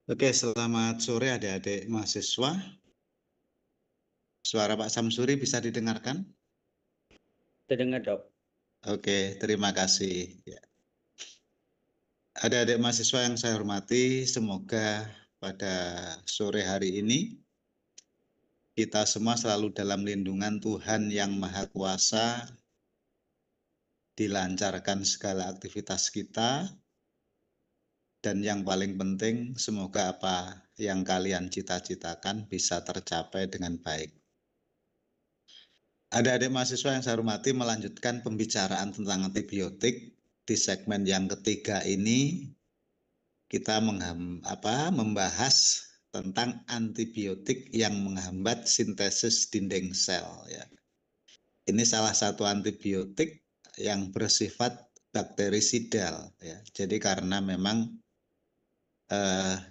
Oke, selamat sore adik-adik mahasiswa. Suara Pak Samsuri bisa didengarkan? Terdengar, Dok. Oke, terima kasih. Ya. Adik-adik mahasiswa yang saya hormati, semoga pada sore hari ini kita semua selalu dalam lindungan Tuhan yang Maha Kuasa, dilancarkan segala aktivitas kita, dan yang paling penting semoga apa yang kalian cita-citakan bisa tercapai dengan baik. Adik-adik mahasiswa yang saya hormati, melanjutkan pembicaraan tentang antibiotik. Di segmen yang ketiga ini kita membahas tentang antibiotik yang menghambat sintesis dinding sel. Ya. Ini salah satu antibiotik yang bersifat bakterisidal. Ya. Jadi karena memang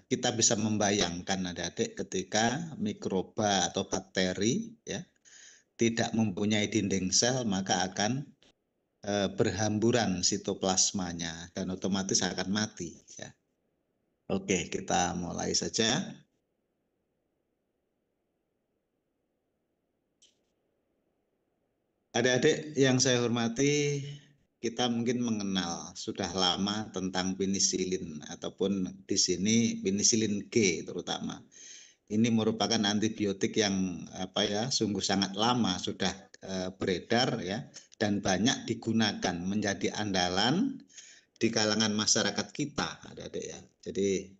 kita bisa membayangkan adik-adik ketika mikroba atau bakteri ya tidak mempunyai dinding sel, maka akan berhamburan sitoplasmanya dan otomatis akan mati. Ya. Oke, kita mulai saja. Adik-adik yang saya hormati, kita mungkin mengenal sudah lama tentang penisilin ataupun di sini penisilin G terutama. Ini merupakan antibiotik yang sungguh sangat lama sudah beredar ya dan banyak digunakan menjadi andalan di kalangan masyarakat kita, adik-adik ya. Jadi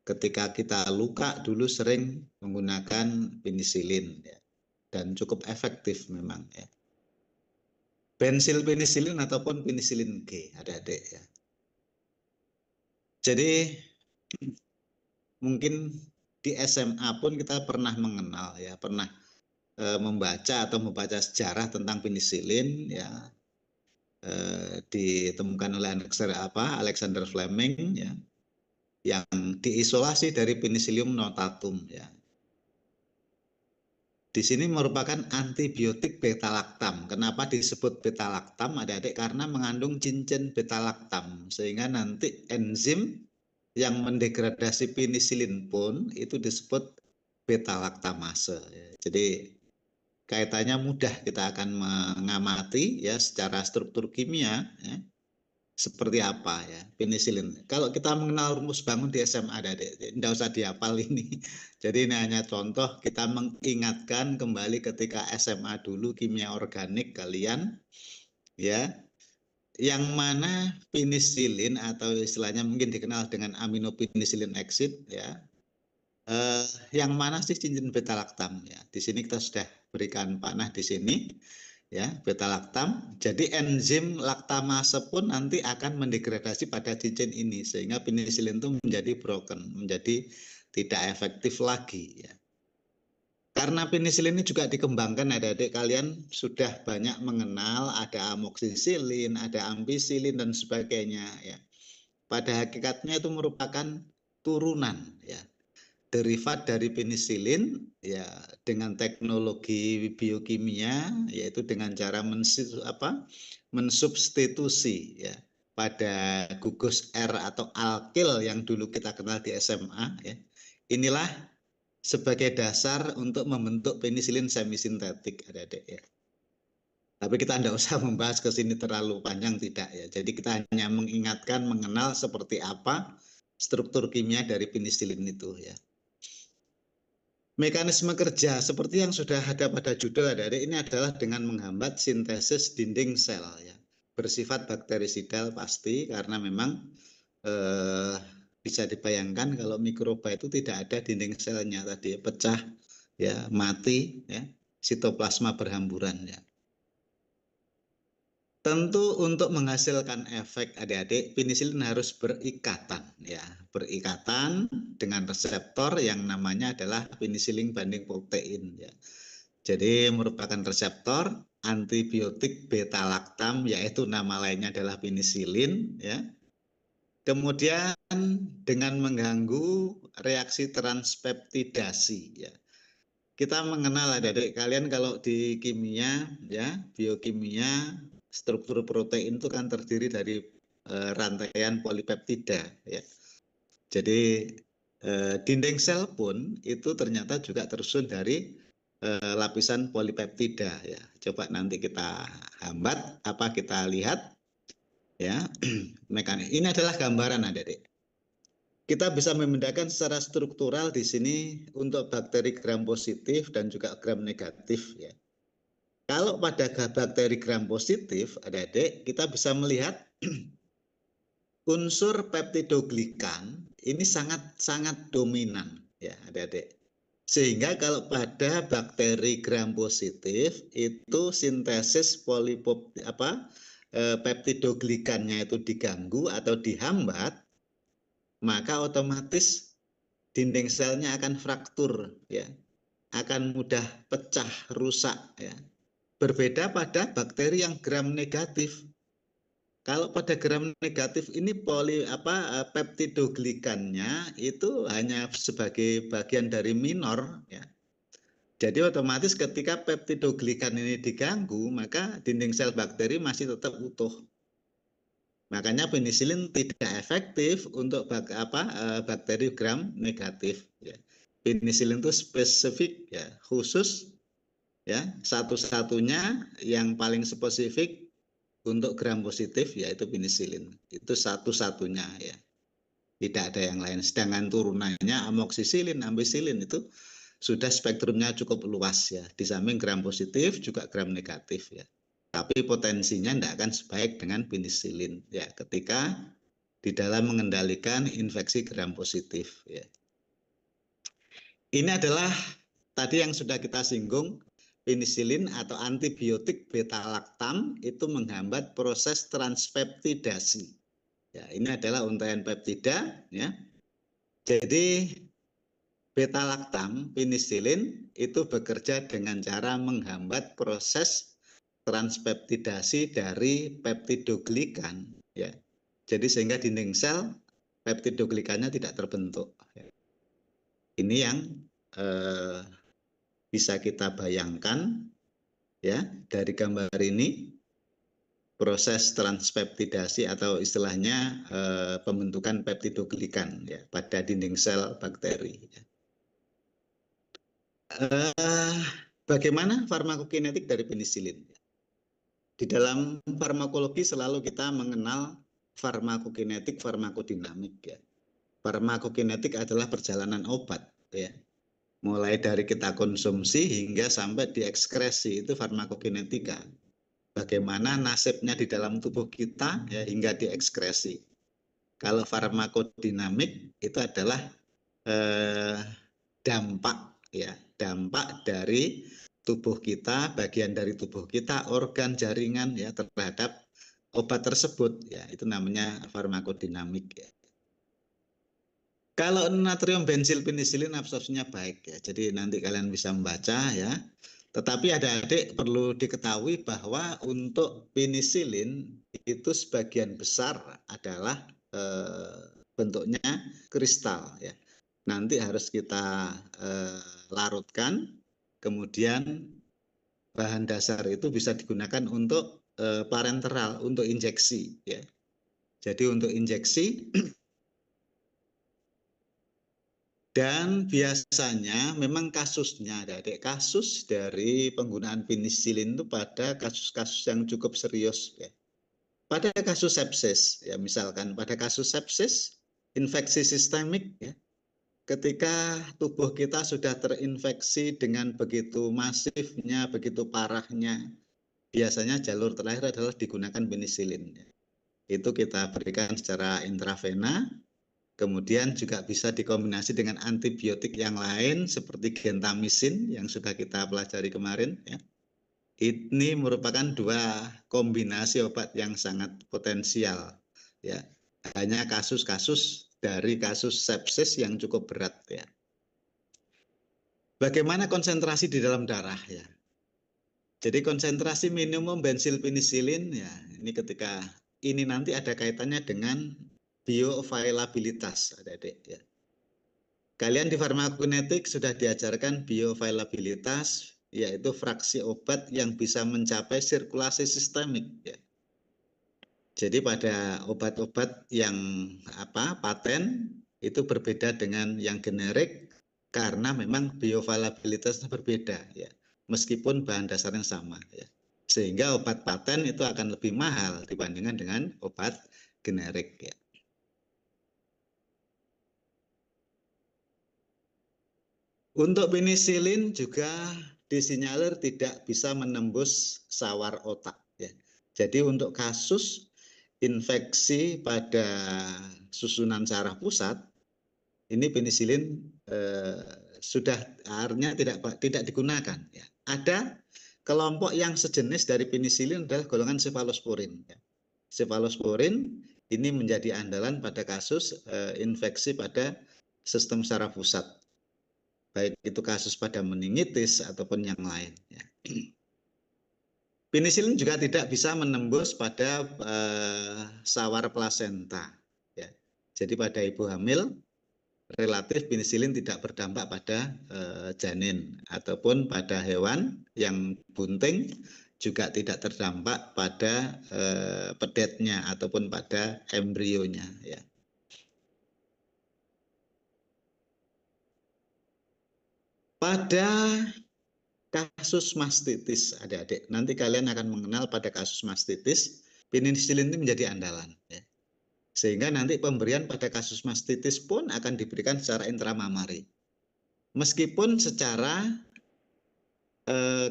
ketika kita luka dulu sering menggunakan penisilin ya, dan cukup efektif memang ya. Bensil penisilin ataupun penisilin G, adik-adik ya. Jadi mungkin di SMA pun kita pernah mengenal ya, pernah membaca sejarah tentang penisilin ya, ditemukan oleh Alexander Fleming ya, yang diisolasi dari Penicillium notatum ya. Di sini merupakan antibiotik beta-laktam. Kenapa disebut beta-laktam, adik-adik? Karena mengandung cincin beta-laktam, sehingga nanti enzim yang mendegradasi penisilin pun itu disebut beta-laktamase. Jadi kaitannya mudah, kita akan mengamati ya secara struktur kimia ya, seperti apa ya penisilin. Kalau kita mengenal rumus bangun di SMA, tidak usah dihafal ini. Jadi ini hanya contoh, kita mengingatkan kembali ketika SMA dulu kimia organik kalian ya, yang mana penisilin atau istilahnya mungkin dikenal dengan aminopenisilin exit ya. Yang mana sih cincin beta laktam ya? Di sini kita sudah berikan panah di sini ya, beta laktam. Jadi enzim laktamase pun nanti akan mendegradasi pada cincin ini sehingga penisilin itu menjadi broken, menjadi tidak efektif lagi ya. Karena penisilin ini juga dikembangkan, adik-adik kalian sudah banyak mengenal ada amoksisilin, ada ampicillin dan sebagainya ya. Pada hakikatnya itu merupakan turunan ya, derivat dari penisilin ya, dengan teknologi biokimia, yaitu dengan cara mensubstitusi ya pada gugus R atau alkil yang dulu kita kenal di SMA ya. Inilah sebagai dasar untuk membentuk penisilin semisintetik, adik-adik ya. Tapi kita tidak usah membahas ke sini terlalu panjang, tidak ya. Jadi kita hanya mengingatkan, mengenal seperti apa struktur kimia dari penisilin itu ya. Mekanisme kerja seperti yang sudah ada pada judul, adik-adik, ini adalah dengan menghambat sintesis dinding sel ya. Bersifat bakterisidal pasti karena memang bisa dibayangkan kalau mikroba itu tidak ada dinding selnya tadi, pecah ya, mati ya, sitoplasma berhamburan ya. Tentu untuk menghasilkan efek, adik-adik, penisilin harus berikatan ya, berikatan dengan reseptor yang namanya adalah penisilin binding protein ya. Jadi merupakan reseptor antibiotik beta laktam, yaitu nama lainnya adalah penisilin ya. Kemudian dengan mengganggu reaksi transpeptidasi ya. Kita mengenal, adik-adik kalian, kalau di kimia ya, biokimia, struktur protein itu kan terdiri dari rantaian polipeptida ya. Jadi Dinding sel pun itu ternyata juga tersusun dari lapisan polipeptida ya. Coba nanti kita hambat apa kita lihat ya mekanik. Ini adalah gambaran Adik-adik. Kita bisa membedakan secara struktural di sini untuk bakteri gram positif dan juga gram negatif ya. Kalau pada bakteri gram positif, Adik-adik, kita bisa melihat unsur peptidoglikan ini sangat dominan ya, Adik-adik. Sehingga kalau pada bakteri gram positif itu sintesis peptidoglikannya itu diganggu atau dihambat, maka otomatis dinding selnya akan fraktur ya, akan mudah pecah, rusak ya. Berbeda pada bakteri yang gram negatif. Kalau pada gram negatif ini peptidoglikannya itu hanya sebagai bagian dari minor ya. Jadi otomatis ketika peptidoglikan ini diganggu, maka dinding sel bakteri masih tetap utuh. Makanya penisilin tidak efektif untuk bakteri gram negatif. Ya. Penisilin itu spesifik, ya, khusus, ya, satu-satunya yang paling spesifik untuk gram positif yaitu penisilin. Itu satu-satunya ya. Tidak ada yang lain. Sedangkan turunannya amoksisilin, ampisilin itu sudah spektrumnya cukup luas ya. Di samping gram positif juga gram negatif ya. Tapi potensinya tidak akan sebaik dengan penisilin ya ketika di dalam mengendalikan infeksi gram positif ya. Ini adalah tadi yang sudah kita singgung, penisilin atau antibiotik beta-laktam itu menghambat proses transpeptidasi. Ya, ini adalah untaian peptida ya. Jadi beta-laktam, penisilin itu bekerja dengan cara menghambat proses transpeptidasi dari peptidoglikan ya. Jadi sehingga dinding sel peptidoglikannya tidak terbentuk. Ini yang bisa kita bayangkan ya dari gambar ini, proses transpeptidasi atau istilahnya pembentukan peptidoglikan ya pada dinding sel bakteri. Bagaimana farmakokinetik dari penisilin? Di dalam farmakologi selalu kita mengenal farmakokinetik, farmakodinamik ya. Farmakokinetik adalah perjalanan obat ya. Mulai dari kita konsumsi hingga sampai diekskresi itu farmakokinetika. Bagaimana nasibnya di dalam tubuh kita ya hingga diekskresi. Kalau farmakodinamik itu adalah dampak ya, dampak dari tubuh kita, bagian dari tubuh kita, organ, jaringan ya terhadap obat tersebut ya, itu namanya farmakodinamik ya. Kalau natrium bensil penisilin absorpsinya baik ya, jadi nanti kalian bisa membaca ya. Tetapi adik-adik perlu diketahui bahwa untuk penisilin itu sebagian besar adalah bentuknya kristal ya. Nanti harus kita larutkan, kemudian bahan dasar itu bisa digunakan untuk parenteral, untuk injeksi ya. Jadi untuk injeksi dan biasanya memang kasusnya, adik-adik, kasus dari penggunaan penisilin itu pada kasus-kasus yang cukup serius ya. Pada kasus sepsis ya, misalkan pada kasus sepsis infeksi sistemik ya, ketika tubuh kita sudah terinfeksi dengan begitu masifnya, begitu parahnya, biasanya jalur terakhir adalah digunakan penisilin. Itu kita berikan secara intravena, kemudian juga bisa dikombinasi dengan antibiotik yang lain seperti gentamisin yang sudah kita pelajari kemarin. Ya. Ini merupakan dua kombinasi obat yang sangat potensial. Ya. Hanya kasus-kasus dari kasus sepsis yang cukup berat ya. Bagaimana konsentrasi di dalam darah ya? Jadi konsentrasi minimum bensil penisilin ya, ini ketika ini nanti ada kaitannya dengan bioavailabilitas, adik-adik ya. Kalian di farmakokinetik sudah diajarkan bioavailabilitas, yaitu fraksi obat yang bisa mencapai sirkulasi sistemik ya. Jadi pada obat-obat yang paten itu berbeda dengan yang generik karena memang bioavailabilitasnya berbeda ya, meskipun bahan dasarnya sama ya. Sehingga obat paten itu akan lebih mahal dibandingkan dengan obat generik ya. Untuk penisilin juga disinyalir tidak bisa menembus sawar otak ya. Jadi untuk kasus infeksi pada susunan saraf pusat ini penisilin sudah artinya tidak digunakan ya. Ada kelompok yang sejenis dari penisilin adalah golongan cefalosporin ya. Cefalosporin ini menjadi andalan pada kasus infeksi pada sistem saraf pusat, baik itu kasus pada meningitis ataupun yang lain ya. Penisilin juga tidak bisa menembus pada sawar plasenta ya. Jadi pada ibu hamil relatif penisilin tidak berdampak pada janin ataupun pada hewan yang bunting juga tidak terdampak pada pedetnya ataupun pada embrionya ya. Pada kasus mastitis adik-adik, nanti kalian akan mengenal pada kasus mastitis penisilin ini menjadi andalan ya. Sehingga nanti pemberian pada kasus mastitis pun akan diberikan secara intramamari. Meskipun secara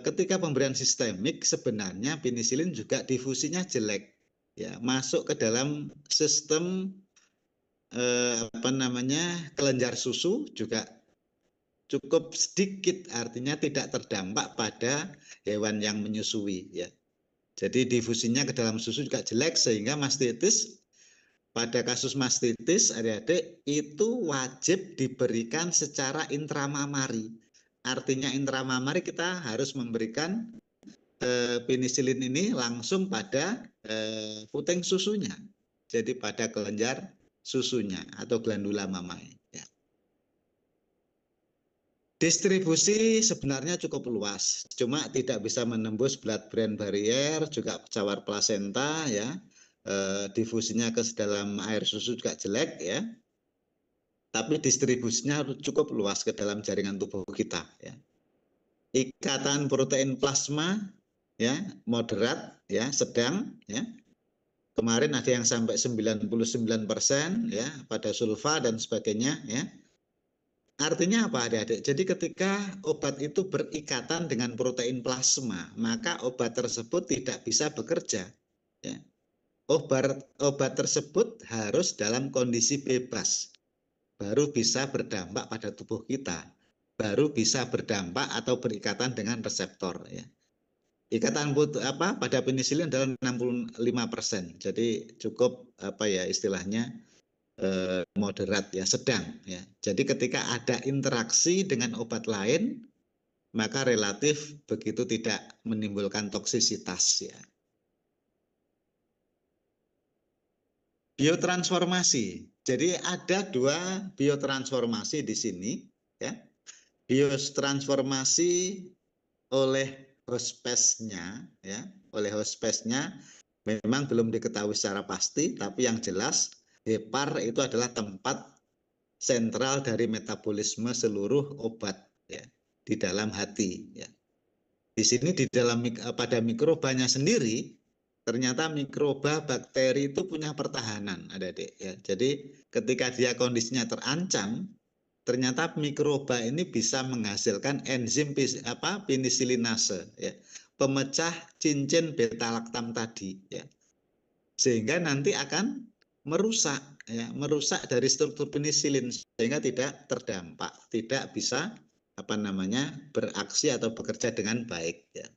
ketika pemberian sistemik sebenarnya penisilin juga difusinya jelek ya, masuk ke dalam sistem kelenjar susu juga cukup sedikit, artinya tidak terdampak pada hewan yang menyusui ya. Jadi difusinya ke dalam susu juga jelek sehingga mastitis, pada kasus mastitis adik-adik itu wajib diberikan secara intramamari. Artinya intramamari kita harus memberikan penisilin ini langsung pada puting susunya. Jadi pada kelenjar susunya atau glandula mamae ya. Distribusi sebenarnya cukup luas, cuma tidak bisa menembus blood-brain barrier, juga sawar plasenta ya. Difusinya ke dalam air susu juga jelek ya. Tapi distribusinya cukup luas ke dalam jaringan tubuh kita ya. Ikatan protein plasma ya moderat ya, sedang ya. Kemarin ada yang sampai 99% ya pada sulfa dan sebagainya ya. Artinya apa adik-adik? Jadi ketika obat itu berikatan dengan protein plasma, maka obat tersebut tidak bisa bekerja. Ya. Obat tersebut harus dalam kondisi bebas, baru bisa berdampak pada tubuh kita, baru bisa berdampak atau berikatan dengan reseptor. Ya. Ikatan pada penisilin adalah 65%, jadi cukup istilahnya moderat ya, sedang ya. Jadi ketika ada interaksi dengan obat lain maka relatif begitu tidak menimbulkan toksisitas ya. Biotransformasi. Jadi ada dua biotransformasi di sini ya. Biotransformasi oleh hospesnya ya, oleh hospesnya memang belum diketahui secara pasti, tapi yang jelas hepar itu adalah tempat sentral dari metabolisme seluruh obat ya, di dalam hati ya. Di sini di dalam pada mikrobanya sendiri ternyata mikroba bakteri itu punya pertahanan adik-adik ya. Jadi ketika dia kondisinya terancam, ternyata mikroba ini bisa menghasilkan enzim penisilinase ya, pemecah cincin beta laktam tadi ya. Sehingga nanti akan merusak ya, merusak dari struktur penisilin sehingga tidak terdampak, tidak bisa beraksi atau bekerja dengan baik ya.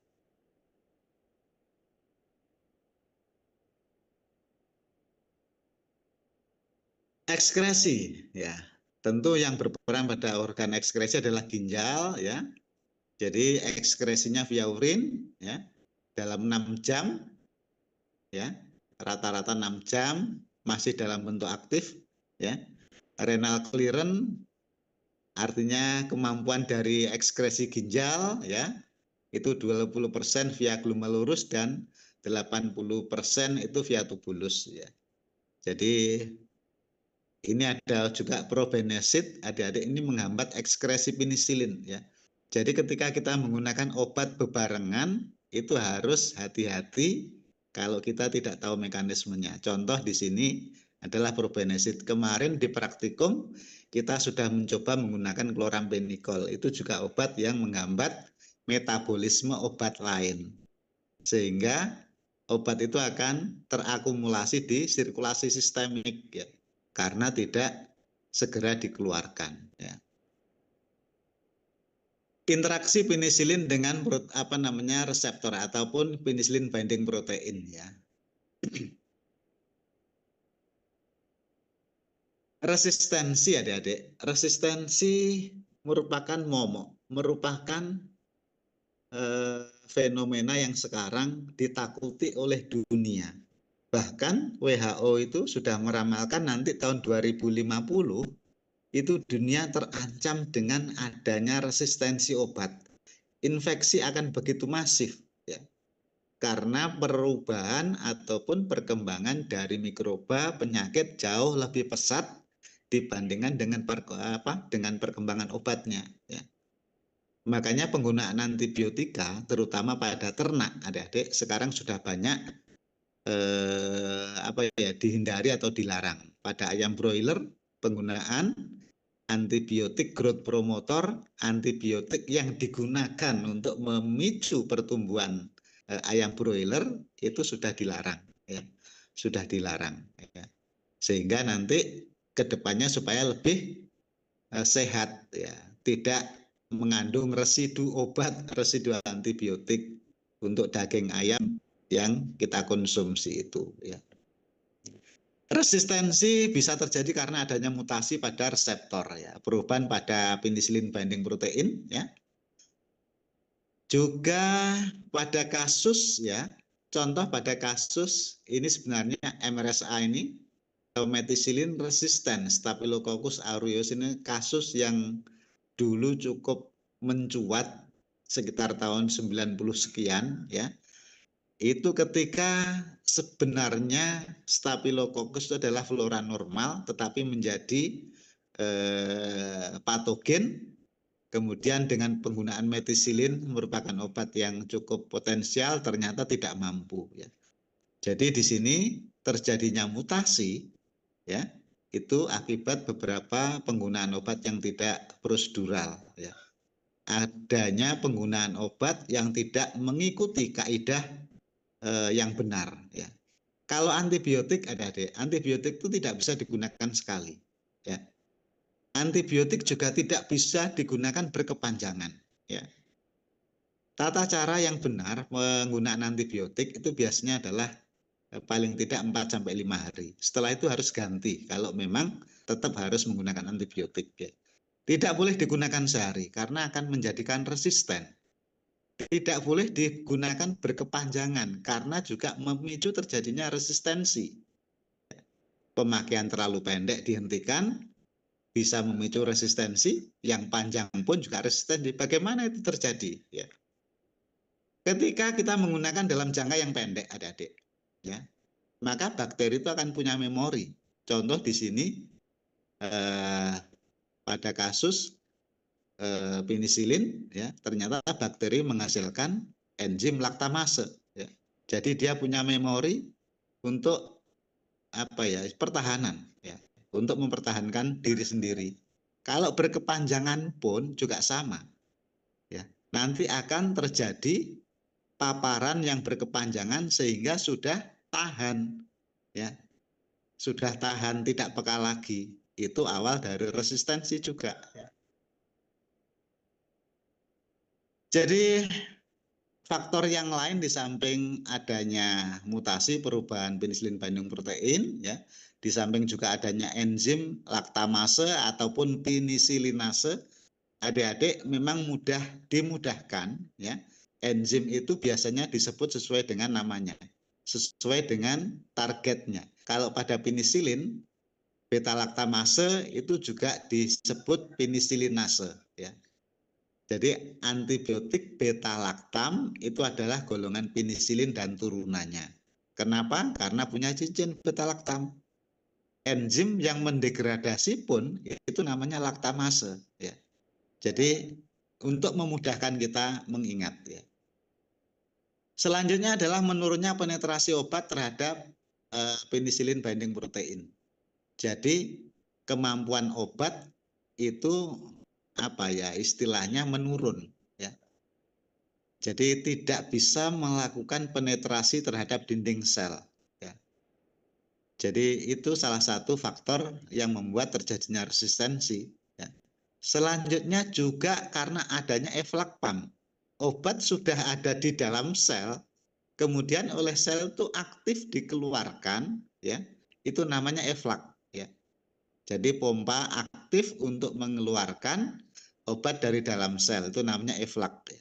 Ekskresi ya. Tentu yang berperan pada organ ekskresi adalah ginjal ya. Jadi ekskresinya via urin ya dalam 6 jam ya. Rata-rata 6 jam masih dalam bentuk aktif ya. Renal clearance artinya kemampuan dari ekskresi ginjal ya itu 20% via glomerulus dan 80% itu via tubulus ya. Jadi Ini ada juga probenesid, adik-adik ini menghambat ekskresi penisilin ya. Jadi ketika kita menggunakan obat bebarengan itu harus hati-hati kalau kita tidak tahu mekanismenya. Contoh di sini adalah probenesid. Kemarin di praktikum kita sudah mencoba menggunakan klorampenikol. Itu juga obat yang menghambat metabolisme obat lain. Sehingga obat itu akan terakumulasi di sirkulasi sistemik ya. Karena tidak segera dikeluarkan ya. Interaksi penisilin dengan reseptor ataupun penisilin binding protein ya. Resistensi adik-adik, resistensi merupakan fenomena yang sekarang ditakuti oleh dunia. Bahkan WHO itu sudah meramalkan nanti tahun 2050 itu dunia terancam dengan adanya resistensi obat. Infeksi akan begitu masif ya. Karena perubahan ataupun perkembangan dari mikroba penyakit jauh lebih pesat dibandingkan dengan perkembangan obatnya ya. Makanya penggunaan antibiotika terutama pada ternak adik-adik sekarang sudah banyak dihindari atau dilarang. Pada ayam broiler penggunaan antibiotik growth promotor, antibiotik yang digunakan untuk memicu pertumbuhan ayam broiler itu sudah dilarang ya. Sudah dilarang ya. Sehingga nanti kedepannya supaya lebih sehat ya, tidak mengandung residu antibiotik untuk daging ayam yang kita konsumsi itu ya. Resistensi bisa terjadi karena adanya mutasi pada reseptor ya, perubahan pada penisilin binding protein ya. Juga pada kasus ya, contoh pada kasus ini sebenarnya MRSA ini methicillin resistant Staphylococcus aureus ini kasus yang dulu cukup mencuat sekitar tahun 90 sekian ya. Itu ketika sebenarnya Staphylococcus itu adalah flora normal tetapi menjadi patogen. Kemudian dengan penggunaan methicillin merupakan obat yang cukup potensial ternyata tidak mampu ya. Jadi di sini terjadinya mutasi ya, itu akibat beberapa penggunaan obat yang tidak prosedural ya. Adanya penggunaan obat yang tidak mengikuti kaidah yang benar ya. Kalau antibiotik antibiotik itu tidak bisa digunakan sekali ya. Antibiotik juga tidak bisa digunakan berkepanjangan ya. Tata cara yang benar penggunaan antibiotik itu biasanya adalah paling tidak 4 sampai 5 hari. Setelah itu harus ganti kalau memang tetap harus menggunakan antibiotik ya. Tidak boleh digunakan sehari karena akan menjadikan resisten. Tidak boleh digunakan berkepanjangan karena juga memicu terjadinya resistensi. Pemakaian terlalu pendek dihentikan bisa memicu resistensi, yang panjang pun juga resistensi. Bagaimana itu terjadi? Ya. Ketika kita menggunakan dalam jangka yang pendek, adik-adik, ya, maka bakteri itu akan punya memori. Contoh di sini pada kasus penisilin, ya, ternyata bakteri menghasilkan enzim laktamase. Ya. Jadi dia punya memori untuk pertahanan, ya, untuk mempertahankan diri sendiri. Kalau berkepanjangan pun juga sama, ya. Nanti akan terjadi paparan yang berkepanjangan sehingga sudah tahan, ya, sudah tahan tidak peka lagi. Itu awal dari resistensi juga. Ya. Jadi faktor yang lain di samping adanya mutasi perubahan penisilin binding protein ya, di samping juga adanya enzim laktamase ataupun penisilinase, adik-adik memang dimudahkan ya. Enzim itu biasanya disebut sesuai dengan namanya, sesuai dengan targetnya. Kalau pada penisilin beta laktamase itu juga disebut penisilinase ya. Jadi antibiotik beta-laktam itu adalah golongan penisilin dan turunannya. Kenapa? Karena punya cincin beta-laktam. enzim yang mendegradasi pun itu namanya laktamase ya. Jadi untuk memudahkan kita mengingat ya. Selanjutnya adalah menurunnya penetrasi obat terhadap penisilin binding protein. Jadi kemampuan obat itu apa ya istilahnya menurun ya. Jadi tidak bisa melakukan penetrasi terhadap dinding sel ya. Jadi itu salah satu faktor yang membuat terjadinya resistensi ya. Selanjutnya juga karena adanya efflux pump. Obat sudah ada di dalam sel, kemudian oleh sel itu aktif dikeluarkan ya. Itu namanya efflux ya. Jadi pompa aktif untuk mengeluarkan obat dari dalam sel itu namanya efflux ya.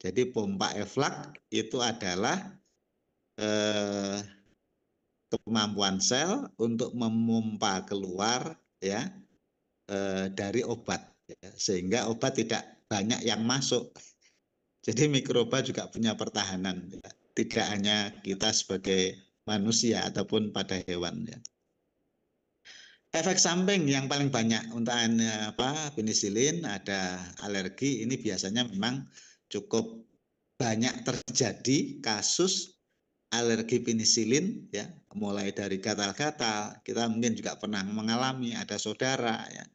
Jadi pompa efflux itu adalah kemampuan sel untuk memompa keluar ya dari obat ya, sehingga obat tidak banyak yang masuk. Jadi mikroba juga punya pertahanan ya. Tidak hanya kita sebagai manusia ataupun pada hewan ya. Efek samping yang paling banyak untuk penisilin ada alergi, ini biasanya memang cukup banyak terjadi kasus alergi penisilin ya, mulai dari gatal-gatal, kita mungkin juga pernah mengalami, ada saudara ya.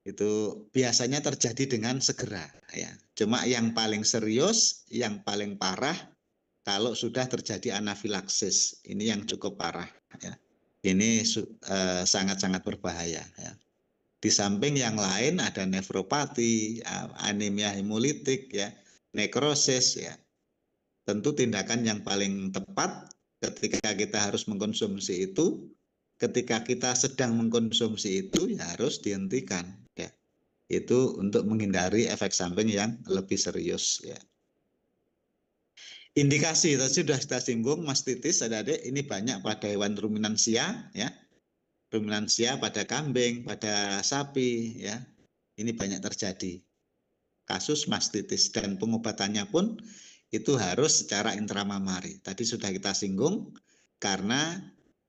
Itu biasanya terjadi dengan segera ya. Cuma yang paling serius, yang paling parah kalau sudah terjadi anafilaksis. Ini yang cukup parah ya. Ini sangat-sangat berbahaya ya. Di samping yang lain ada nefropati, anemia hemolitik ya, nekrosis ya. Tentu tindakan yang paling tepat ketika kita harus mengkonsumsi itu, ketika kita sedang mengkonsumsi itu ya harus dihentikan ya. Itu untuk menghindari efek samping yang lebih serius ya. Indikasi tadi sudah kita singgung mastitis adik-adik, ini banyak pada hewan ruminansia ya. Ruminansia pada kambing, pada sapi ya. Ini banyak terjadi kasus mastitis dan pengobatannya pun itu harus secara intramamari. Tadi sudah kita singgung karena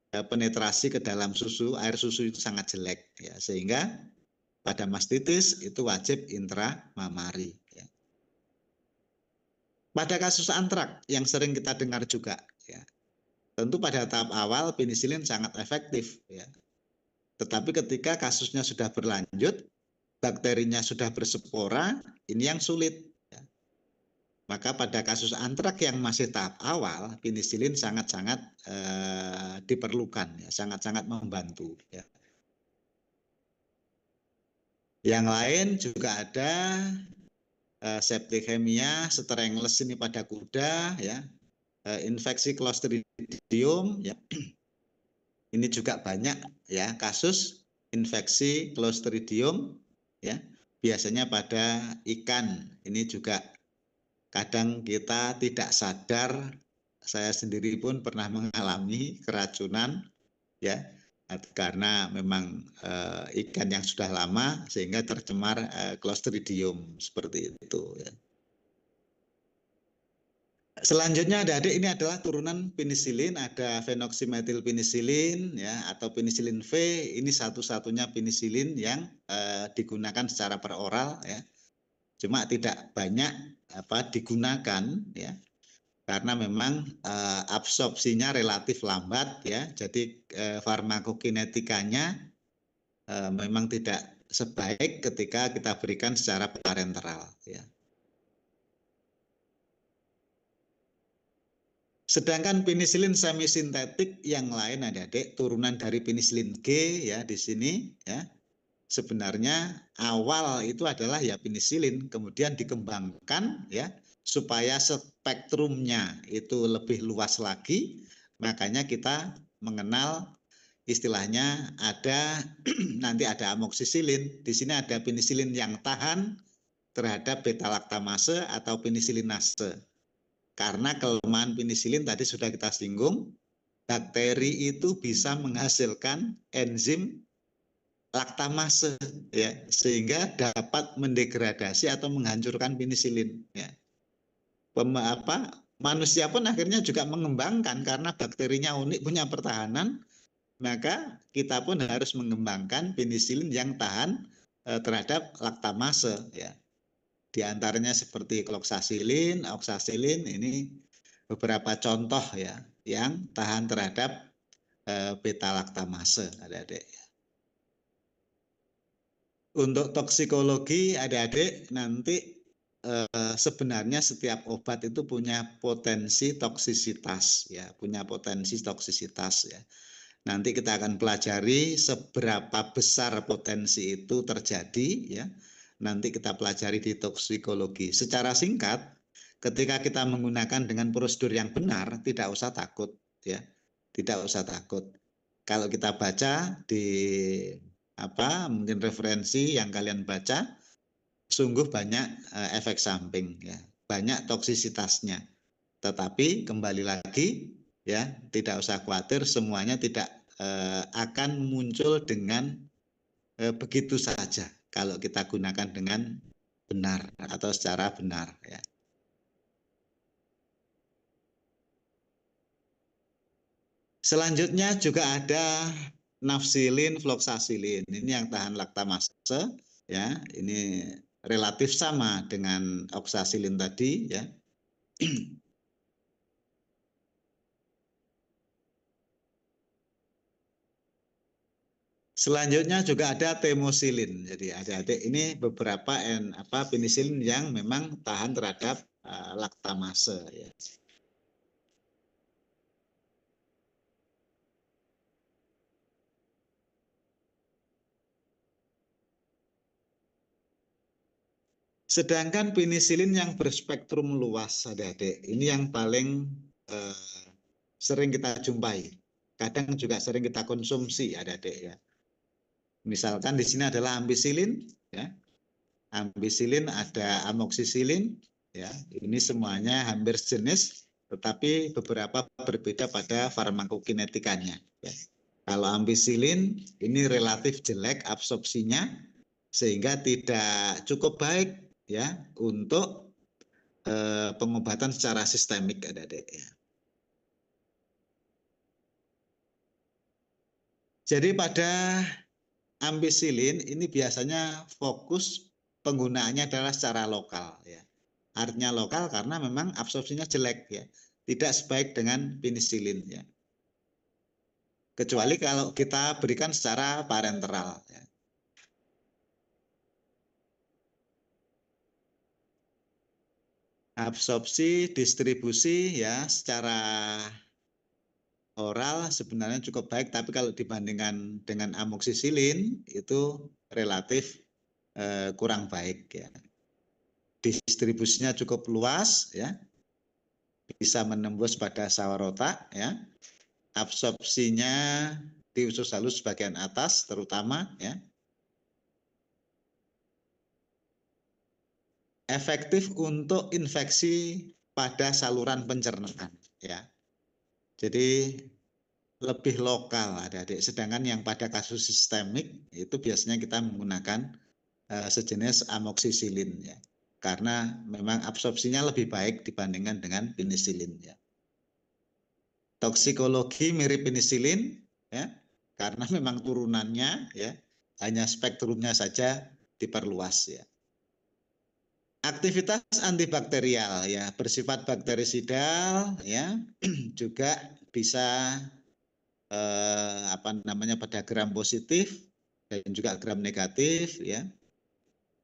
penetrasi ke dalam susu, air susu itu sangat jelek ya, sehingga pada mastitis itu wajib intramamari ya. Pada kasus antrak yang sering kita dengar juga ya. Tentu pada tahap awal penisilin sangat efektif ya. Tetapi ketika kasusnya sudah berlanjut, bakterinya sudah berspora, ini yang sulit. Maka pada kasus antrak yang masih tahap awal, penisilin sangat-sangat diperlukan, ya, sangat-sangat membantu. Ya. Yang lain juga ada septicemia, strangles ini pada kuda, ya, infeksi Clostridium, ya. Ini juga banyak ya kasus infeksi Clostridium, ya, biasanya pada ikan. Ini juga kadang kita tidak sadar, saya sendiri pun pernah mengalami keracunan ya karena memang ikan yang sudah lama sehingga tercemar Clostridium seperti itu ya. Selanjutnya adik-adik ini adalah turunan penisilin, ada phenoxymetilpenisilin ya atau penisilin V, ini satu-satunya penisilin yang digunakan secara peroral ya. Cuma tidak banyak digunakan ya karena memang absorpsinya relatif lambat ya, jadi farmakokinetikanya memang tidak sebaik ketika kita berikan secara parenteral ya. Sedangkan penisilin semisintetik yang lain adik-adik turunan dari penisilin G ya di sini ya. Sebenarnya awal itu adalah ya penisilin, kemudian dikembangkan ya supaya spektrumnya itu lebih luas lagi. Makanya kita mengenal istilahnya ada nanti ada amoksisilin, di sini ada penisilin yang tahan terhadap beta laktamase atau penisilinase. Karena kelemahan penisilin tadi sudah kita singgung, bakteri itu bisa menghasilkan enzim laktamase ya sehingga dapat mendegradasi atau menghancurkan penisilin ya. Manusia pun akhirnya juga mengembangkan karena bakterinya unik punya pertahanan, maka kita pun harus mengembangkan penisilin yang tahan terhadap laktamase ya. Di antaranya seperti kloxacillin, oxacillin, ini beberapa contoh ya yang tahan terhadap beta laktamase, adik-adik. Untuk toksikologi, adik-adik, nanti sebenarnya setiap obat itu punya potensi toksisitas ya, punya potensi toksisitas ya. Nanti kita akan pelajari seberapa besar potensi itu terjadi ya. Nanti kita pelajari di toksikologi. Secara singkat, ketika kita menggunakan dengan prosedur yang benar, tidak usah takut ya. Tidak usah takut. Kalau kita baca di mungkin referensi yang kalian baca, sungguh banyak efek samping ya, banyak toksisitasnya. Tetapi kembali lagi ya, tidak usah khawatir, semuanya tidak akan muncul dengan begitu saja kalau kita gunakan dengan benar atau secara benar ya. Selanjutnya juga ada nafsilin, floxacillin. Ini yang tahan laktamase ya. Ini relatif sama dengan oxacillin tadi ya. Selanjutnya juga ada temosilin. Jadi adik-adik ini beberapa penisilin yang memang tahan terhadap laktamase ya. Sedangkan penisilin yang berspektrum luas, adik-adik, ini yang paling sering kita jumpai. Kadang juga sering kita konsumsi, adik-adik ya. Misalkan di sini adalah ampisilin, ya. Ampisilin, ada amoksisilin, ya. Ini semuanya hampir sejenis, tetapi beberapa berbeda pada farmakokinetikanya. Ya. Kalau ampisilin ini relatif jelek absorpsinya, sehingga tidak cukup baik ya untuk pengobatan secara sistemik, adik-adik ya. Jadi pada ampisilin ini biasanya fokus penggunaannya adalah secara lokal ya. Artinya lokal karena memang absorpsinya jelek ya. Tidak sebaik dengan penisilin ya. Kecuali kalau kita berikan secara parenteral ya. Absorpsi, distribusi ya secara oral sebenarnya cukup baik, tapi kalau dibandingkan dengan amoksisilin itu relatif kurang baik ya. Distribusinya cukup luas ya, bisa menembus pada sawar otak ya. Absorpsinya di usus halus bagian atas terutama ya. Efektif untuk infeksi pada saluran pencernaan ya. Jadi lebih lokal adik-adik. Sedangkan yang pada kasus sistemik itu biasanya kita menggunakan sejenis amoksisilin ya. Karena memang absorpsinya lebih baik dibandingkan dengan penisilin ya. Toksikologi mirip penisilin ya, karena memang turunannya ya hanya spektrumnya saja diperluas ya. Aktivitas antibakterial ya, bersifat bakterisidal ya, juga bisa pada gram positif dan juga gram negatif ya.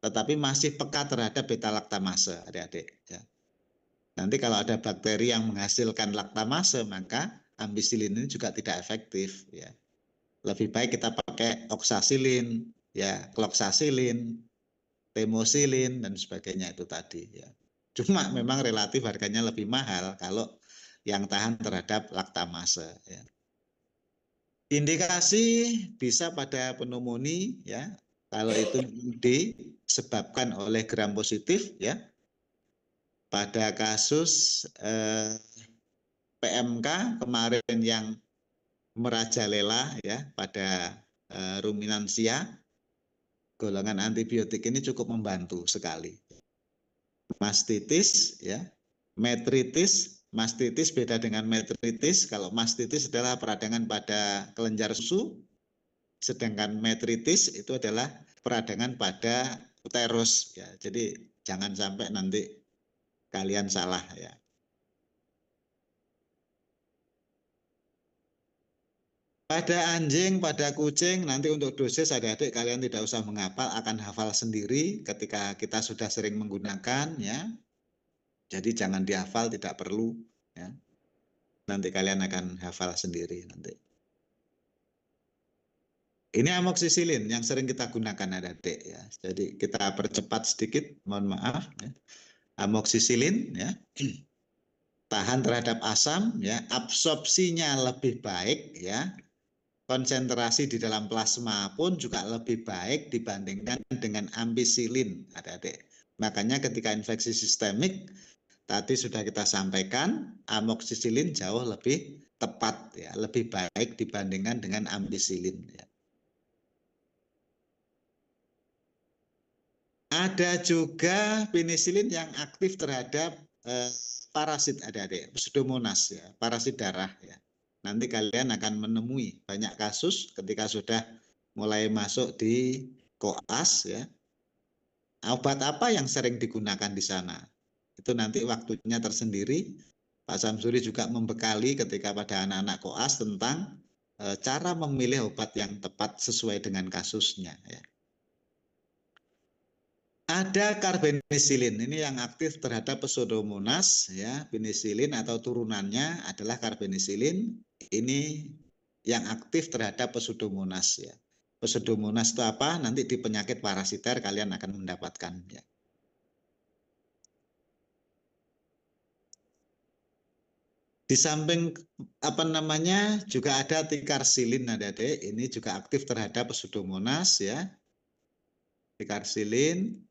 Tetapi masih peka terhadap beta laktamase, adik-adik ya. Nanti kalau ada bakteri yang menghasilkan laktamase, maka ampisilin ini juga tidak efektif ya. Lebih baik kita pakai oxacillin ya, kloxacillin, temosilin dan sebagainya itu tadi ya. Cuma memang relatif harganya lebih mahal kalau yang tahan terhadap laktamase ya. Indikasi bisa pada pneumonia ya, kalau itu disebabkan oleh gram positif ya. Pada kasus PMK kemarin yang merajalela ya pada ruminansia, golongan antibiotik ini cukup membantu sekali. Mastitis ya, metritis Mastitis beda dengan metritis. Kalau mastitis adalah peradangan pada kelenjar susu, sedangkan metritis itu adalah peradangan pada uterus ya. Jadi jangan sampai nanti kalian salah ya. Pada anjing, pada kucing, nanti untuk dosis adik-adik kalian tidak usah menghafal, akan hafal sendiri ketika kita sudah sering menggunakan ya. Jadi jangan dihafal, tidak perlu ya. Nanti kalian akan hafal sendiri nanti. Ini amoksisilin yang sering kita gunakan adik-adik ya. Jadi kita percepat sedikit, mohon maaf ya. Amoksisilin ya. Tahan terhadap asam ya, absorpsinya lebih baik ya. Konsentrasi di dalam plasma pun juga lebih baik dibandingkan dengan ampicillin adik-adik. Makanya ketika infeksi sistemik tadi sudah kita sampaikan, amoksisilin jauh lebih tepat ya, lebih baik dibandingkan dengan ampicillin ya. Ada juga penisilin yang aktif terhadap parasit adik-adik, Pseudomonas ya, parasit darah ya. Nanti kalian akan menemui banyak kasus ketika sudah mulai masuk di koas ya. Obat apa yang sering digunakan di sana? Itu nanti waktunya tersendiri. Pak Samsuri juga membekali ketika pada anak-anak koas tentang cara memilih obat yang tepat sesuai dengan kasusnya ya. Ada karbenisilin, ini yang aktif terhadap Pseudomonas ya, penisilin atau turunannya adalah karbenisilin. Ini yang aktif terhadap Pseudomonas ya. Pseudomonas itu apa? Nanti di penyakit parasiter kalian akan mendapatkan ya. Di samping apa namanya juga ada tikarsilin adik-adik, ini juga aktif terhadap Pseudomonas ya. Tikarsilin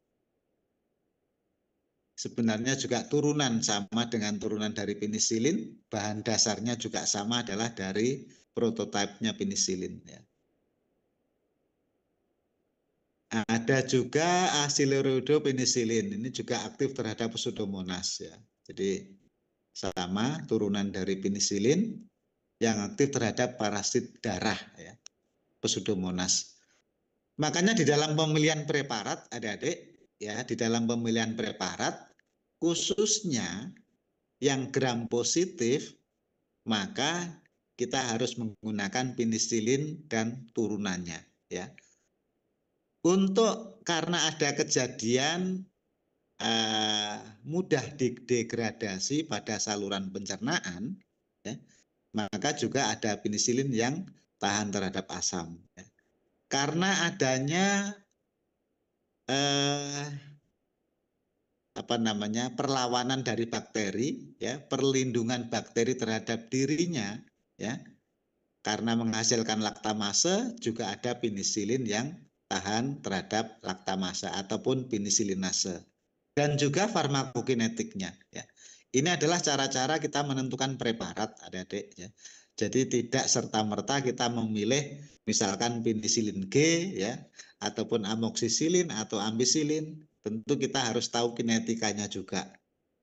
sebenarnya juga turunan sama dengan turunan dari penisilin, bahan dasarnya juga sama adalah dari prototipenya penisilin ya. Ada juga acylrhodopenisilin, ini juga aktif terhadap Pseudomonas ya. Jadi sama turunan dari penisilin yang aktif terhadap parasit darah ya, Pseudomonas. Makanya di dalam pemilihan preparat adik-adik ya, di dalam pemilihan preparat khususnya yang gram positif, maka kita harus menggunakan penisilin dan turunannya ya. Untuk karena ada kejadian mudah degradasi pada saluran pencernaan ya, maka juga ada penisilin yang tahan terhadap asam ya. Karena adanya perlawanan dari bakteri ya, perlindungan bakteri terhadap dirinya ya, karena menghasilkan laktamase juga ada penisilin yang tahan terhadap laktamase ataupun penisilinase, dan juga farmakokinetiknya ya. Ini adalah cara-cara kita menentukan preparat adik-adik ya. Jadi tidak serta-merta kita memilih misalkan penisilin G ya, ataupun amoksisilin atau ampicillin. Tentu kita harus tahu kinetikanya juga.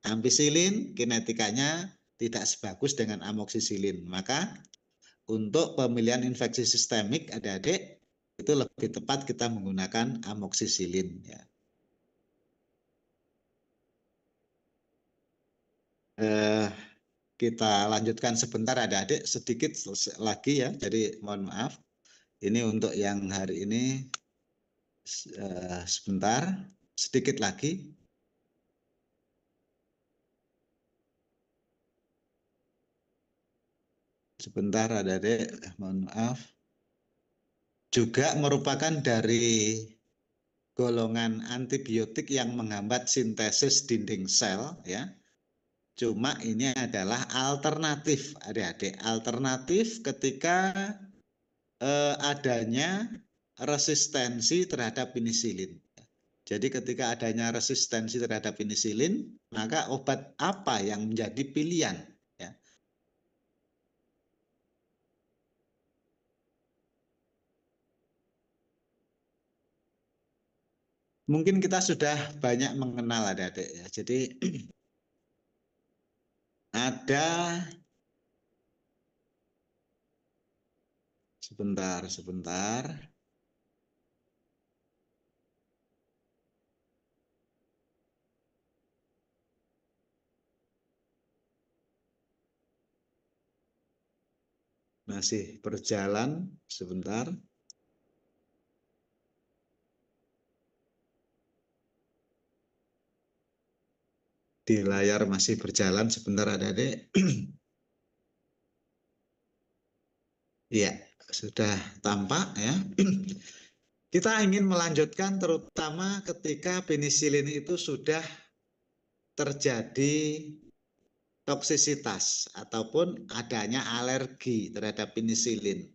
Ampicillin kinetikanya tidak sebagus dengan amoksisilin. Maka untuk pemilihan infeksi sistemik adik-adik itu lebih tepat kita menggunakan amoksisilin ya. Kita lanjutkan sebentar adik-adik, sedikit lagi ya, jadi mohon maaf. Ini untuk yang hari ini sebentar, sedikit lagi. Sebentar adik-adik, mohon maaf. Juga merupakan dari golongan antibiotik yang menghambat sintesis dinding sel ya. Cuma ini adalah alternatif adik-adik, alternatif ketika adanya resistensi terhadap penisilin. Jadi ketika adanya resistensi terhadap penisilin, maka obat apa yang menjadi pilihan ya. Mungkin kita sudah banyak mengenal adik-adik ya. Jadi ada sebentar. Masih berjalan sebentar. Di layar masih berjalan sebentar adik-adik. Ya, sudah tampak ya. Kita ingin melanjutkan terutama ketika penisilin itu sudah terjadi toksisitas ataupun adanya alergi terhadap penisilin.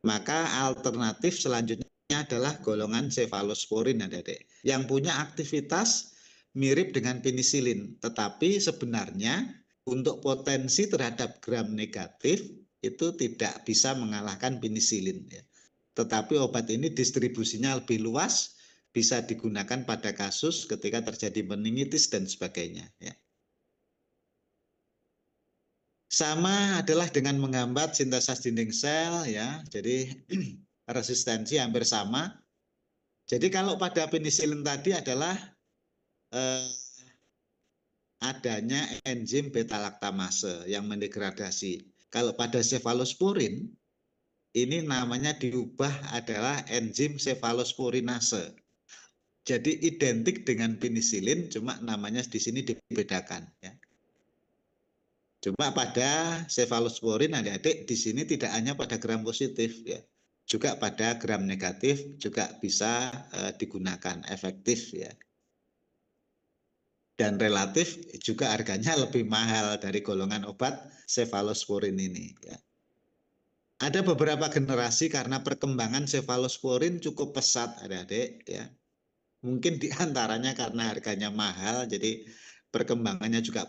Maka alternatif selanjutnya adalah golongan cefalosporin adik-adik yang punya aktivitas mirip dengan penisilin, tetapi sebenarnya untuk potensi terhadap gram negatif itu tidak bisa mengalahkan penisilin. Tetapi obat ini distribusinya lebih luas, bisa digunakan pada kasus ketika terjadi meningitis dan sebagainya. Sama adalah dengan menghambat sintesis dinding sel ya. Jadi resistensi hampir sama. Jadi kalau pada penisilin tadi adalah adanya enzim beta laktamase yang mendegradasi. Kalau pada cefalosporin ini namanya diubah adalah enzim cefalosporinase. Jadi identik dengan penisilin, cuma namanya di sini dibedakan ya. Cuma pada cefalosporin adik-adik di sini tidak hanya pada gram positif ya, juga pada gram negatif juga bisa digunakan efektif ya. Dan relatif juga harganya lebih mahal dari golongan obat cefalosporin ini ya. Ada beberapa generasi karena perkembangan cefalosporin cukup pesat adik-adik ya. Mungkin diantaranya karena harganya mahal, jadi perkembangannya juga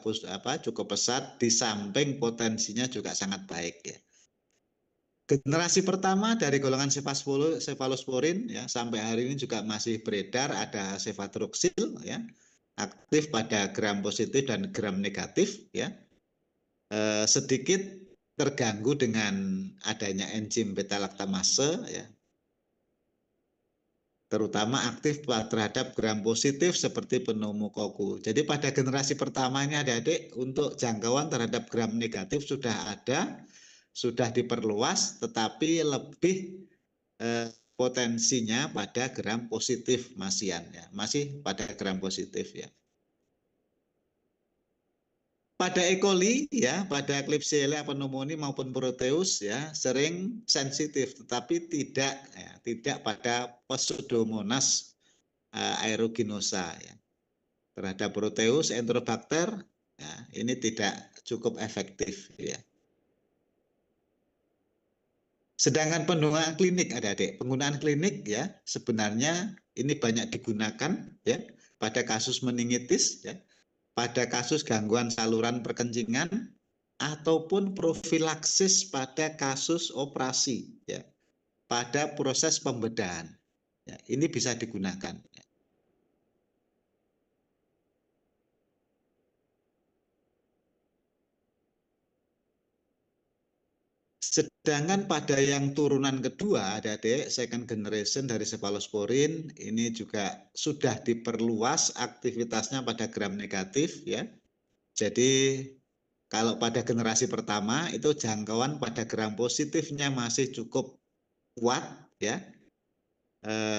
cukup pesat, di samping potensinya juga sangat baik ya. Generasi pertama dari golongan cefalosporin ya sampai hari ini juga masih beredar, ada cefatroxil ya, aktif pada gram positif dan gram negatif ya. Sedikit terganggu dengan adanya enzim beta laktamase ya. Terutama aktif terhadap gram positif seperti pneumokokus. Jadi pada generasi pertamanya adik-adik untuk jangkauan terhadap gram negatif sudah ada, sudah diperluas, tetapi lebih potensinya pada gram positif masian ya, masih pada gram positif ya. Pada E. coli ya, pada Klebsiella pneumoniae maupun Proteus ya sering sensitif, tetapi tidak pada Pseudomonas aeruginosa ya. Terhadap Proteus, Enterobacter ya, ini tidak cukup efektif ya. Sedangkan penggunaan klinik adik-adik, penggunaan klinik ya sebenarnya ini banyak digunakan ya pada kasus meningitis ya, pada kasus gangguan saluran perkencingan ataupun profilaksis pada kasus operasi ya, pada proses pembedahan ya, ini bisa digunakan. Sedangkan pada yang turunan kedua, adik-adik, second generation dari cefalosporin, ini juga sudah diperluas aktivitasnya pada gram negatif ya. Jadi kalau pada generasi pertama itu jangkauan pada gram positifnya masih cukup kuat ya.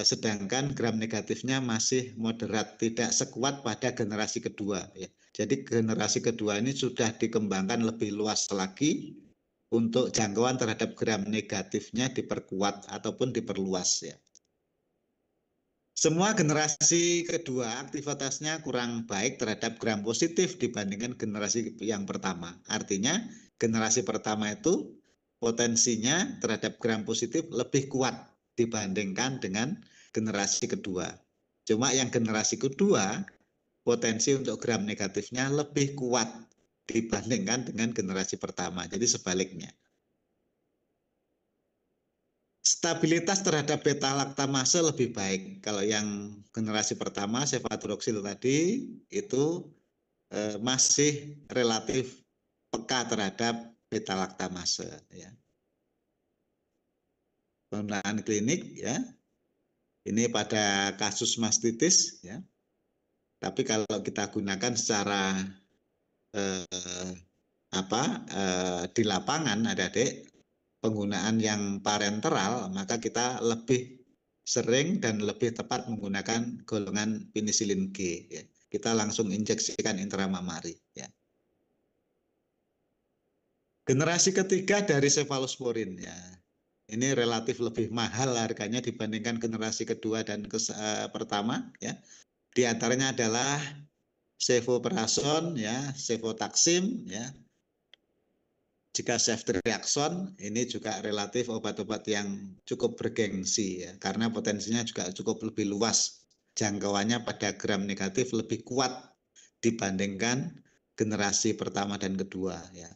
Sedangkan gram negatifnya masih moderat, tidak sekuat pada generasi kedua ya. Jadi generasi kedua ini sudah dikembangkan lebih luas lagi untuk jangkauan terhadap gram negatifnya diperkuat ataupun diperluas ya. Semua generasi kedua aktivitasnya kurang baik terhadap gram positif dibandingkan generasi yang pertama. Artinya generasi pertama itu potensinya terhadap gram positif lebih kuat dibandingkan dengan generasi kedua. Cuma yang generasi kedua potensi untuk gram negatifnya lebih kuat dibandingkan dengan generasi pertama. Jadi sebaliknya. Stabilitas terhadap beta laktamase lebih baik. Kalau yang generasi pertama cefatroxil tadi itu masih relatif peka terhadap beta laktamase ya. Penggunaan klinik ya. Ini pada kasus mastitis ya. Tapi kalau kita gunakan secara di lapangan adik-adik, penggunaan yang parenteral, maka kita lebih sering dan lebih tepat menggunakan golongan penisilin G ya. Kita langsung injeksikan intramamari ya. Generasi ketiga dari cefalosporin ya. Ini relatif lebih mahal harganya dibandingkan generasi kedua dan pertama ya. Di antaranya adalah cefoperazone ya, cefotaxim ya. Jika ceftriaxone ini juga relatif obat-obat yang cukup bergengsi ya, karena potensinya juga cukup lebih luas. Jangkauannya pada gram negatif lebih kuat dibandingkan generasi pertama dan kedua ya.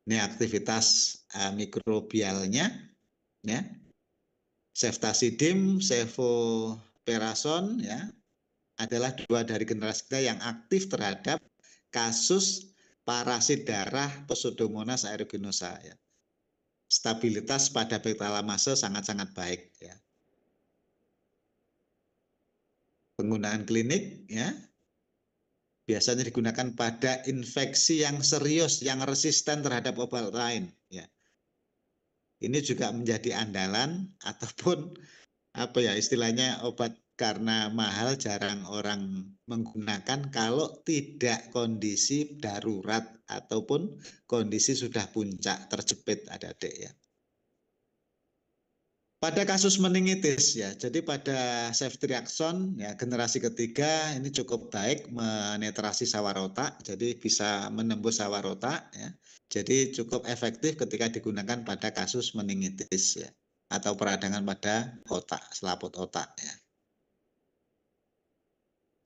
Ini aktivitas mikrobialnya ya. Ceftazidime, cefoperazone ya adalah dua dari generasi kita yang aktif terhadap kasus parasit darah Pseudomonas aeruginosa ya. Stabilitas pada beta-laktamase sangat-sangat baik ya. Penggunaan klinik ya biasanya digunakan pada infeksi yang serius yang resisten terhadap obat lain ya. Ini juga menjadi andalan ataupun istilahnya obat karena mahal jarang orang menggunakan kalau tidak kondisi darurat ataupun kondisi sudah puncak terjepit adik-adik ya. Pada kasus meningitis ya, jadi pada ceftriaxone ya generasi ketiga ini cukup baik menetrasi sawar otak, jadi bisa menembus sawar otak ya. Jadi cukup efektif ketika digunakan pada kasus meningitis ya, atau peradangan pada otak, selaput otak ya.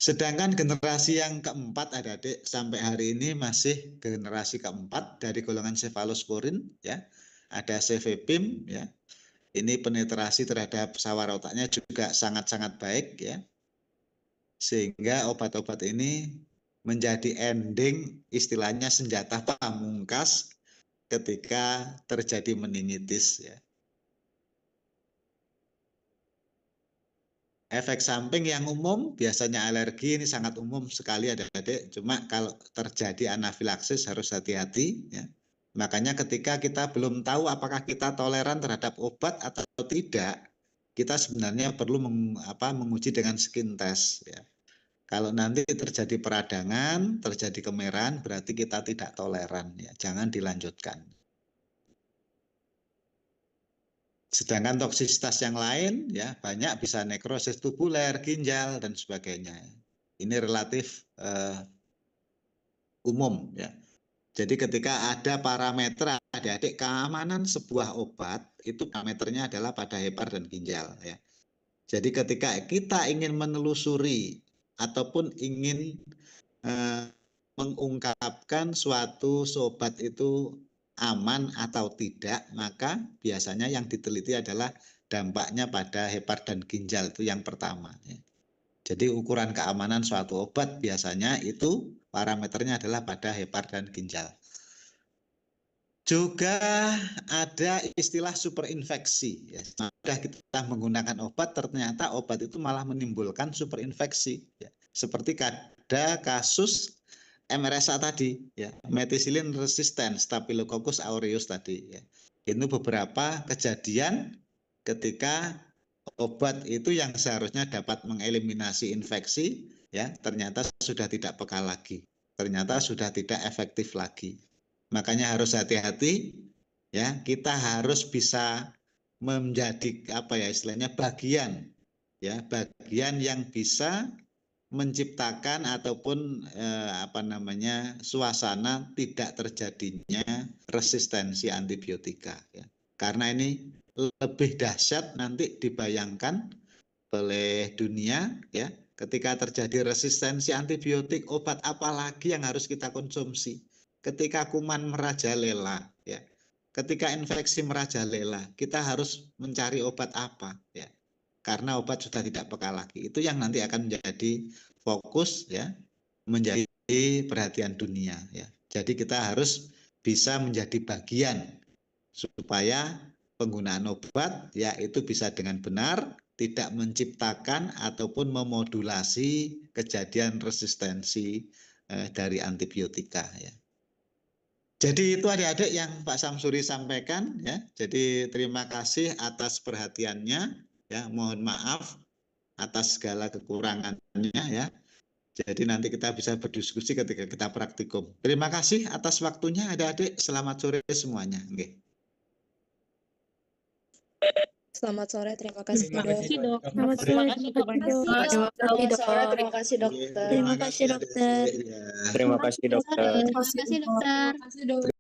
Sedangkan generasi yang keempat adik-adik sampai hari ini masih generasi keempat dari golongan cefalosporin ya. Ada cefepime ya. Ini penetrasi terhadap sawar otaknya juga sangat-sangat baik ya. Sehingga obat-obat ini menjadi ending istilahnya senjata pamungkas ketika terjadi meningitis ya. Efek samping yang umum biasanya alergi ini sangat umum sekali adik-adik. Cuma kalau terjadi anafilaksis harus hati-hati ya. Makanya ketika kita belum tahu apakah kita toleran terhadap obat atau tidak, kita sebenarnya perlu menguji dengan skin test ya. Kalau nanti terjadi peradangan, terjadi kemerahan, berarti kita tidak toleran ya. Jangan dilanjutkan. Sedangkan toksisitas yang lain ya banyak bisa nekrosis tubuler, ginjal dan sebagainya. Ini relatif umum ya. Jadi ketika ada parameter adik-adik keamanan sebuah obat itu parameternya adalah pada hepar dan ginjal ya. Jadi ketika kita ingin menelusuri ataupun ingin mengungkapkan suatu obat itu aman atau tidak, maka biasanya yang diteliti adalah dampaknya pada hepar dan ginjal itu yang pertama ya. Jadi ukuran keamanan suatu obat biasanya itu parameternya adalah pada hepar dan ginjal. Juga ada istilah superinfeksi ya. Sudah kita menggunakan obat ternyata obat itu malah menimbulkan superinfeksi ya. Seperti ada kasus MRSA tadi ya, methicillin resistant Staphylococcus aureus tadi ya. Itu beberapa kejadian ketika obat itu yang seharusnya dapat mengeliminasi infeksi ya ternyata sudah tidak peka lagi, ternyata sudah tidak efektif lagi. Makanya harus hati-hati ya, kita harus bisa menjadi istilahnya bagian yang bisa menciptakan ataupun suasana tidak terjadinya resistensi antibiotika ya. Karena ini lebih dahsyat nanti dibayangkan oleh dunia ya, ketika terjadi resistensi antibiotik, obat apa lagi yang harus kita konsumsi? Ketika kuman merajalela ya, ketika infeksi merajalela, kita harus mencari obat apa ya, karena obat sudah tidak peka lagi. Itu yang nanti akan menjadi fokus ya, menjadi perhatian dunia ya. Jadi kita harus bisa menjadi bagian supaya penggunaan obat ya itu bisa dengan benar, tidak menciptakan ataupun memodulasi kejadian resistensi dari antibiotika ya. Jadi itu adik-adik yang Pak Samsuri sampaikan ya. Jadi terima kasih atas perhatiannya ya. Mohon maaf atas segala kekurangannya ya. Jadi nanti kita bisa berdiskusi ketika kita praktikum. Terima kasih atas waktunya adik-adik. Selamat sore semuanya. Okay. Selamat sore, terima kasih Terima kasih, dok. Dok. Selamat sore, terima kasih dok. Terima kasih dokter. Terima kasih dokter. Ya. Terima kasih, dokter. Terima kasih dok.